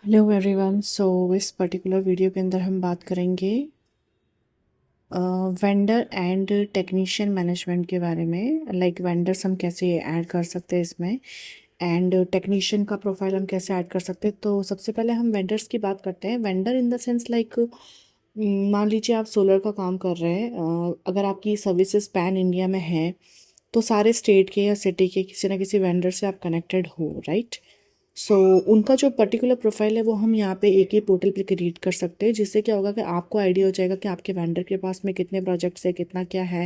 Hello everyone. इस particular video के अंदर हम बात करेंगे वेंडर एंड टेक्नीशियन मैनेजमेंट के बारे में। लाइक वेंडर्स हम कैसे ऐड कर सकते हैं इसमें, एंड टेक्नीशियन का प्रोफाइल हम कैसे ऐड कर सकते हैं। तो सबसे पहले हम वेंडर्स की बात करते हैं। Vendor in the sense like मान लीजिए आप सोलर का काम कर रहे हैं। अगर आपकी सर्विसेज पैन इंडिया में है तो सारे स्टेट के या सिटी के किसी ना किसी वेंडर से आप कनेक्टेड हो, राइट। उनका जो पर्टिकुलर प्रोफाइल है वो हम यहाँ पे एक ही पोर्टल पे क्रिएट कर सकते हैं, जिससे क्या होगा कि आपको आइडिया हो जाएगा कि आपके वेंडर के पास में कितने प्रोजेक्ट्स है, कितना क्या है।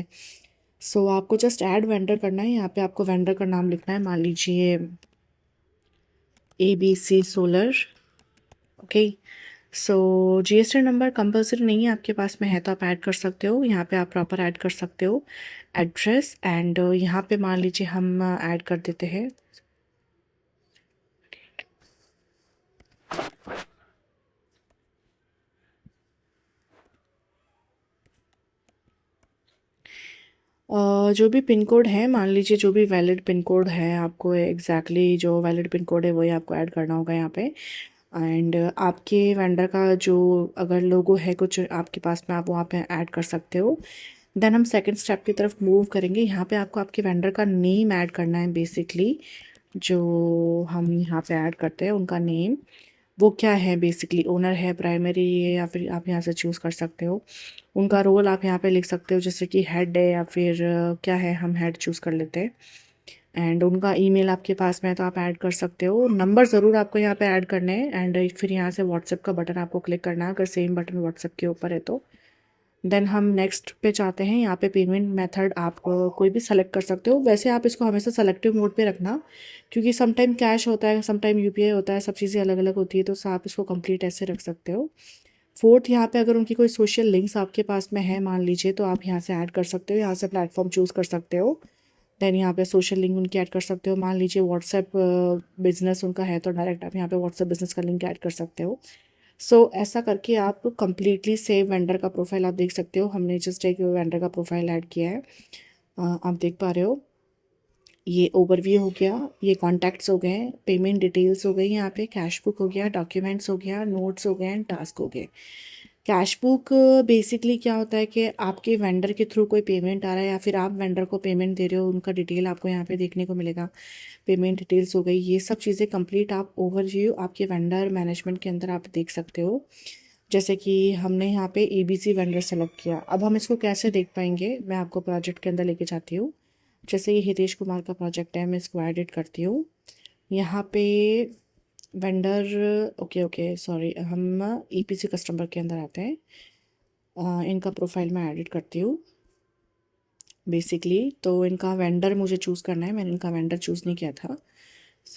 आपको जस्ट ऐड वेंडर करना है। यहाँ पे आपको वेंडर का नाम लिखना है, मान लीजिए ABC solar. Okay. GST number compulsory नहीं है, आपके पास में है तो आप ऐड कर सकते हो। यहाँ पे आप प्रॉपर ऐड कर सकते हो एड्रेस, एंड यहाँ पे मान लीजिए हम ऐड कर देते हैं जो भी पिन कोड है, मान लीजिए जो भी वैलिड पिन कोड है, आपको एग्जैक्टली जो वैलिड पिन कोड है वही आपको ऐड करना होगा यहाँ पे। एंड आपके वेंडर का जो अगर लोगो है कुछ आपके पास में, आप वहाँ पे ऐड कर सकते हो। देन हम सेकंड स्टेप की तरफ मूव करेंगे। यहाँ पे आपको आपके वेंडर का नेम ऐड करना है। बेसिकली जो हम यहाँ पे ऐड करते हैं उनका नेम वो क्या है, बेसिकली ओनर है, प्राइमरी है, या फिर आप यहाँ से चूज़ कर सकते हो। उनका रोल आप यहाँ पे लिख सकते हो, जैसे कि हेड है या फिर क्या है, हम हेड चूज़ कर लेते हैं। एंड उनका ईमेल आपके पास में है तो आप ऐड कर सकते हो। नंबर ज़रूर आपको यहाँ पे ऐड करने हैं। एंड फिर यहाँ से व्हाट्सएप का बटन आपको क्लिक करना है, अगर सेम बटन व्हाट्सएप के ऊपर है तो। देन हम नेक्स्ट पे चाहते हैं। यहाँ पे पेमेंट मेथड आप कोई भी सेलेक्ट कर सकते हो। वैसे आप इसको हमेशा सेलेक्टिव मोड पे रखना, क्योंकि सम टाइम कैश होता है, सम टाइम UPI होता है, सब चीज़ें अलग अलग होती है, तो आप इसको कंप्लीट ऐसे रख सकते हो। फोर्थ, यहाँ पे अगर उनकी कोई सोशल लिंक्स आपके पास में है मान लीजिए, तो आप यहाँ से ऐड कर सकते हो। यहाँ से प्लेटफॉर्म चूज़ कर सकते हो। देन यहाँ पे सोशल लिंक उनकी ऐड कर सकते हो। मान लीजिए व्हाट्सएप बिजनेस उनका है तो डायरेक्ट आप यहाँ पे व्हाट्सएप बिजनेस का लिंक ऐड कर सकते हो। ऐसा करके आप कंप्लीटली सेव वेंडर का प्रोफाइल आप देख सकते हो। हमने जस्ट एक वेंडर का प्रोफाइल ऐड किया है, आप देख पा रहे हो। ये ओवरव्यू हो गया, ये कॉन्टैक्ट्स हो गए, पेमेंट डिटेल्स हो गई, यहाँ पे कैश बुक हो गया, डॉक्यूमेंट्स हो गया, नोट्स हो गए एंड टास्क हो गए। कैश बुक बेसिकली क्या होता है कि आपके वेंडर के थ्रू कोई पेमेंट आ रहा है या फिर आप वेंडर को पेमेंट दे रहे हो, उनका डिटेल आपको यहाँ पे देखने को मिलेगा। पेमेंट डिटेल्स हो गई, ये सब चीज़ें कंप्लीट आप ओवरव्यू आपके वेंडर मैनेजमेंट के अंदर आप देख सकते हो। जैसे कि हमने यहाँ पे ABC वेंडर सेलेक्ट किया। अब हम इसको कैसे देख पाएंगे, मैं आपको प्रोजेक्ट के अंदर लेके जाती हूँ। जैसे ये हितेश कुमार का प्रोजेक्ट है, मैं इसको एडिट करती हूँ। यहाँ पे वेंडर, ओके ओके सॉरी, हम EPC कस्टमर के अंदर आते हैं। इनका प्रोफाइल मैं एडिट करती हूँ बेसिकली। तो इनका वेंडर मुझे चूज़ करना है, मैंने इनका वेंडर चूज़ नहीं किया था।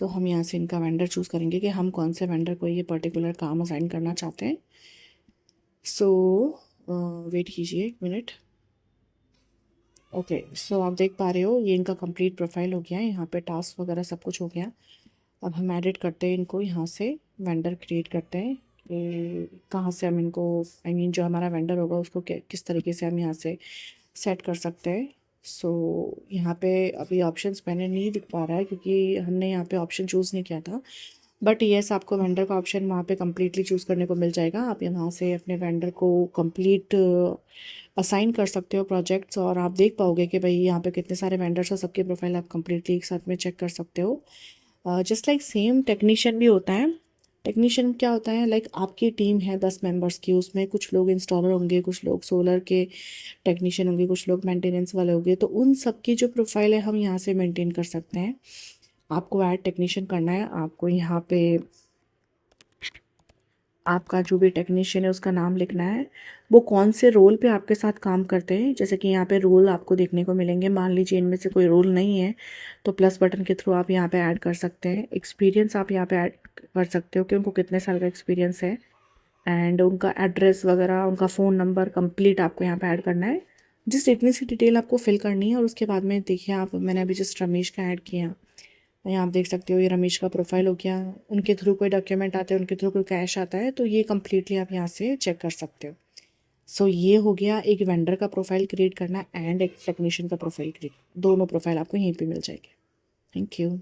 हम यहाँ से इनका वेंडर चूज़ करेंगे कि हम कौन से वेंडर को ये पर्टिकुलर काम असाइन करना चाहते हैं। वेट कीजिए एक मिनट। ओके, आप देख पा रहे हो ये इनका कंप्लीट प्रोफाइल हो गया है। यहाँ पे टास्क वगैरह सब कुछ हो गया। अब हम एडिट करते हैं इनको, यहाँ से वेंडर क्रिएट करते हैं कि कहाँ से हम इनको, आई मीन जो हमारा वेंडर होगा उसको किस तरीके से हम यहाँ से सेट कर सकते हैं। यहाँ पे अभी ऑप्शंस मैंने नहीं दिख पा रहा है क्योंकि हमने यहाँ पे ऑप्शन चूज़ नहीं किया था। बट येस, आपको वेंडर का ऑप्शन वहाँ पे कम्प्लीटली चूज़ करने को मिल जाएगा। आप यहाँ से अपने वेंडर को कंप्लीट असाइन कर सकते हो प्रोजेक्ट्स, और आप देख पाओगे कि भाई यहाँ पे कितने सारे वेंडर्स हैं, सबके प्रोफाइल आप कंप्लीटली एक साथ में चेक कर सकते हो। जस्ट लाइक सेम टेक्नीशियन भी होता है। टेक्नीशियन क्या होता है, लाइक आपकी टीम है 10 मेंबर्स की, उसमें कुछ लोग इंस्टॉलर होंगे, कुछ लोग सोलर के टेक्नीशियन होंगे, कुछ लोग मेंटेनेंस वाले होंगे। तो उन सब की जो प्रोफाइल है हम यहाँ से मेंटेन कर सकते हैं। आपको ऐड टेक्नीशियन करना है, आपको यहाँ पे आपका जो भी टेक्नीशियन है उसका नाम लिखना है, वो कौन से रोल पे आपके साथ काम करते हैं। जैसे कि यहाँ पे रोल आपको देखने को मिलेंगे, मान लीजिए इनमें से कोई रोल नहीं है तो प्लस बटन के थ्रू आप यहाँ पे ऐड कर सकते हैं। एक्सपीरियंस आप यहाँ पे ऐड कर सकते हो कि उनको कितने साल का एक्सपीरियंस है, एंड उनका एड्रेस वगैरह, उनका फ़ोन नंबर कंप्लीट आपको यहाँ पे ऐड करना है। जिस इतनी सी डिटेल आपको फिल करनी है, और उसके बाद में देखिए आप, मैंने अभी जस्ट रमेश का ऐड किया, यहाँ आप देख सकते हो ये रमेश का प्रोफाइल हो गया। उनके थ्रू कोई डॉक्यूमेंट आते हैं, उनके थ्रू कोई कैश आता है, तो ये कम्प्लीटली आप यहाँ से चेक कर सकते हो। ये हो गया एक वेंडर का प्रोफाइल क्रिएट करना एंड एक टेक्नीशियन का प्रोफाइल क्रिएट, दोनों प्रोफाइल आपको यहीं पे मिल जाएंगे। Thank you.